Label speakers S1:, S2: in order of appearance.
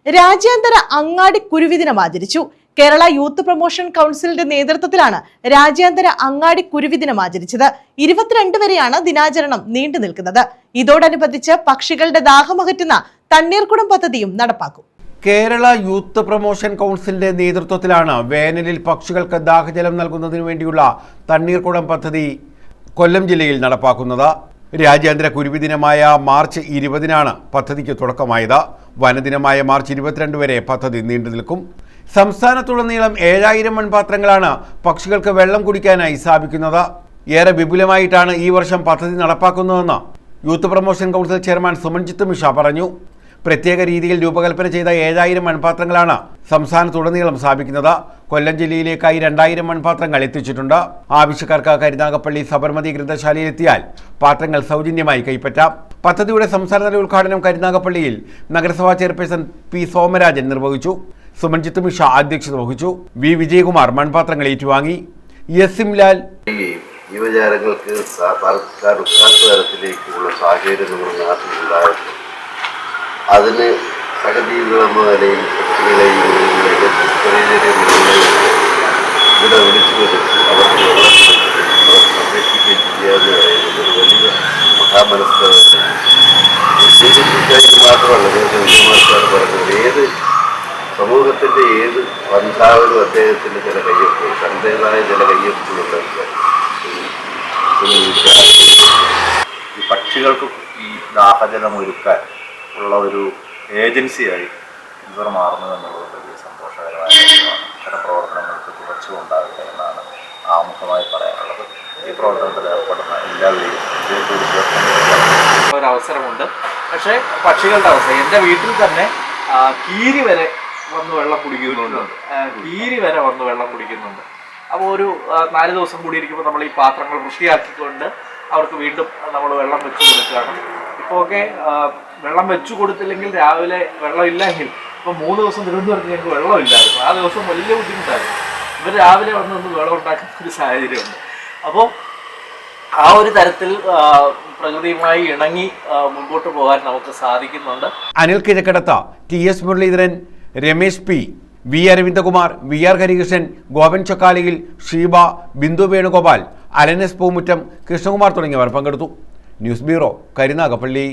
S1: രാജ്യാന്തര അങ്ങാടി കുരുവി ദിനം ആചരിച്ചു. കേരള യൂത്ത് പ്രൊമോഷൻ കൗൺസിലിന്റെ നേതൃത്വത്തിലാണ് രാജ്യാന്തര അങ്ങാടി കുരുവി ദിനം ആചരിച്ചത്. 22 വരെയാണ് ദിനാചരണം നീണ്ടു നിൽക്കുന്നത്. ഇതോടനുബന്ധിച്ച് പക്ഷികളുടെ ദാഹമകറ്റുന്ന തണ്ണീർക്കുടം പദ്ധതിയും നടപ്പാക്കും.
S2: കേരള യൂത്ത് പ്രൊമോഷൻ കൗൺസിലിന്റെ നേതൃത്വത്തിലാണ് വേനലിൽ പക്ഷികൾക്ക് ദാഹജലം നൽകുന്നതിനു വേണ്ടിയുള്ള തണ്ണീർക്കുടം പദ്ധതി കൊല്ലം ജില്ലയിൽ നടപ്പാക്കുന്നത്. രാജ്യാന്തര കുരുവി ദിനമായ മാർച്ച് 20-നാണ് പദ്ധതിക്ക് തുടക്കമായത്. വനദിനമായ മാർച്ച് 22 വരെ പദ്ധതി നീണ്ടു നിൽക്കും. സംസ്ഥാനത്തുടനീളം 7000 മൺപാത്രങ്ങളാണ് പക്ഷികൾക്ക് വെള്ളം കുടിക്കാനായി സ്ഥാപിക്കുന്നത്. ഏറെ വിപുലമായിട്ടാണ് ഈ വർഷം പദ്ധതി നടപ്പാക്കുന്നതെന്ന് youth promotion council chairman Sumanjith Misha പറഞ്ഞു. പ്രത്യേക രീതിയിൽ രൂപകൽപ്പന ചെയ്ത 7000 മൺപാത്രങ്ങളാണ് സംസ്ഥാനത്തുടനീളം സ്ഥാപിക്കുന്നത്. കൊല്ലം ജില്ലയിലേക്കായി 2000 മൺപാത്രങ്ങൾ എത്തിച്ചിട്ടുണ്ട്. ആവശ്യക്കാർക്ക് കരുനാഗപ്പള്ളി സബർമതി ഗ്രന്ഥശാലയിലെത്തിയാൽ പാത്രങ്ങൾ സൗജന്യമായി കൈപ്പറ്റാം. പദ്ധതിയുടെ സംസ്ഥാനതല ഉദ്ഘാടനം കരുനാഗപ്പള്ളിയിൽ നഗരസഭാ ചെയർപേഴ്സൺ പി സോമരാജൻ നിർവഹിച്ചു. സുമൻജിത്ത് മിഷ അധ്യക്ഷത വഹിച്ചു. വി വിജയകുമാർ മൺപാത്രങ്ങൾ ഏറ്റുവാങ്ങി. എസ് ഇംലാൽ
S3: യുവജനങ്ങൾക്ക് സർക്കാർ തരത്തിലേക്കുള്ള സാഹചര്യം നമ്മുടെ നാട്ടിലുണ്ടായിരുന്നു. അതിന് സഹജീവികളെന്ന നിലയിൽ കുട്ടികളെയും ഇവിടെ വിളിച്ചു വരുത്തി അവർക്ക് സംരക്ഷിക്കുകയും ചെയ്യാന്ന് പറയുന്നത് ഒരു വലിയ മഹാമനസ്കത മാത്രമല്ല. വിജയമാർക്കാർ പറഞ്ഞത് ഏത് സമൂഹത്തിൻ്റെ ഏത് പന്ഥാവിലും അദ്ദേഹത്തിൻ്റെ ചില കയ്യൊപ്പുകൾ തൻ്റേതായ ചില കയ്യൊപ്പുകളുണ്ട്.
S4: ഈ പക്ഷികൾക്ക് ഈ ദാഹജലം ഒരുക്കാൻ ഉള്ള ഒരു ഏജൻസിയായി ഇവർ മാറുന്നത് എന്നുള്ളത് വലിയ സന്തോഷകരമായ കാര്യമാണ്. ഇത്തരം പ്രവർത്തനങ്ങൾക്ക് തുടർച്ച ഉണ്ടാകുക എന്നാണ് ആമുഖമായി പറയാനുള്ളത്. ഈ പ്രവർത്തനത്തിൽ ഏർപ്പെടുന്ന എല്ലാവരെയും
S5: ഒരവസരമുണ്ട്. പക്ഷേ പക്ഷികളുടെ അവസ്ഥ എൻ്റെ വീട്ടിൽ തന്നെ കീരി വരെ വന്ന് വെള്ളം കുടിക്കുന്നുണ്ട്. അപ്പോൾ ഒരു 4 ദിവസം കൂടി ഇരിക്കുമ്പോൾ നമ്മൾ ഈ പാത്രങ്ങൾ വൃത്തിയാക്കിക്കൊണ്ട് അവർക്ക് വീണ്ടും നമ്മൾ വെള്ളം വെച്ച് കൊടുക്കുകയാണ്. ഇപ്പോൾ ഒക്കെ വെള്ളം വെച്ചു കൊടുത്തില്ലെങ്കിൽ രാവിലെ വെള്ളം ഇല്ലെങ്കിൽ ഇപ്പോൾ 3 ദിവസം തിരുവനന്തപുരത്ത് ഞങ്ങൾക്ക് വെള്ളമില്ലായിരുന്നു. ആ ദിവസം വലിയ ബുദ്ധിമുട്ടായിരുന്നു. ഇവർ രാവിലെ വന്ന് വെള്ളം ഉണ്ടാക്കുന്ന ഒരു സാഹചര്യമുണ്ട്. അപ്പോൾ ആ ഒരു തരത്തിൽ പ്രകൃതിയുമായി ഇണങ്ങി മുമ്പോട്ട് പോകാൻ നമുക്ക് സാധിക്കുന്നുണ്ട്.
S2: Anil Kizhakkadathu, TS Muraleedharan, Ramesh P, V Aravindakumar, VR Harikrishnan, Gopan Chakkaliyil, Sheeba, Bindu Venugopal, Alanas Poomuttam, Krishnakumar തുടങ്ങിയവർ പങ്കെടുത്തു. News bureau, Karunagappally.